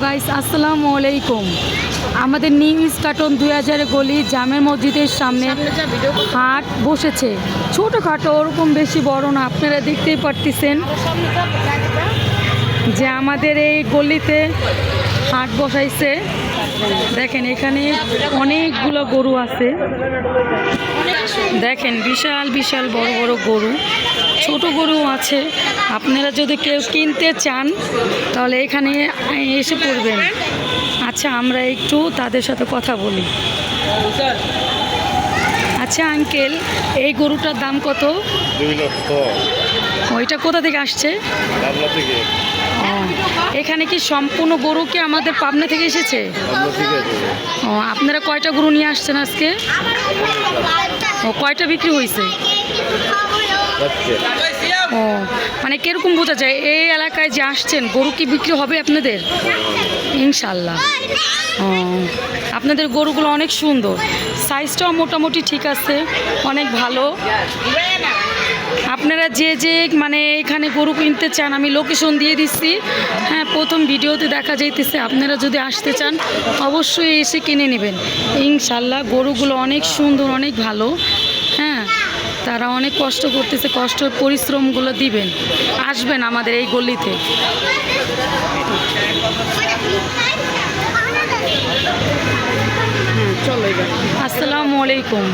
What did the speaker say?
Guys আসসালামু আলাইকুম। আমাদের নিউ ইস্কাটন 2000 গলি জামে মসজিদের সামনে হাট বসেছে। ছোটোখাটো, ওরকম বেশি বড় না। আপনারা দেখতেই পারতেছেন যে আমাদের এই গলিতে হাট বসাইছে। দেখেন এখানে অনেকগুলো গরু আছে। দেখেন বিশাল বিশাল বড় বড় গরু, ছোট গরু আছে। আপনারা যদি কেউ কিনতে চান তাহলে এখানে এসে পড়বেন। আচ্ছা, আমরা একটু তাদের সাথে কথা বলি। আচ্ছা আঙ্কেল, এই গরুটার দাম কত? 2 লক্ষ। ওইটা কোথা থেকে আসছে? পাবনা থেকে। ও, এখানে কি সম্পূর্ণ গরু কি আমাদের পাবনা থেকে এসেছে? পাবনা থেকে এসেছে। ও, আপনারা কয়টা গরু নিয়ে আসছেন আজকে? ও, কয়টা বিক্রি হয়েছে? ও, মানে কিরকম বোঝা যায় এই এলাকায় যে আসছেন গরু কি বিক্রি হবে আপনাদের? ইনশাল্লাহ। ও, আপনাদের গরুগুলো অনেক সুন্দর, সাইজটাও মোটামুটি ঠিক আছে, অনেক ভালো। আপনারা যে যে মানে এখানে গরু কিনতে চান আমি লোকেশন দিয়ে দিচ্ছি। হ্যাঁ, প্রথম ভিডিওতে দেখা যাইতেছে। আপনারা যদি আসতে চান অবশ্যই এসে কিনে নেবেন ইনশাল্লাহ। গরুগুলো অনেক সুন্দর, অনেক ভালো। হ্যাঁ, তারা অনেক কষ্ট করতেছে, কষ্টের পরিশ্রমগুলো দিবেন। আসবেন আমাদের এই গলিতে। আসসালামু আলাইকুম।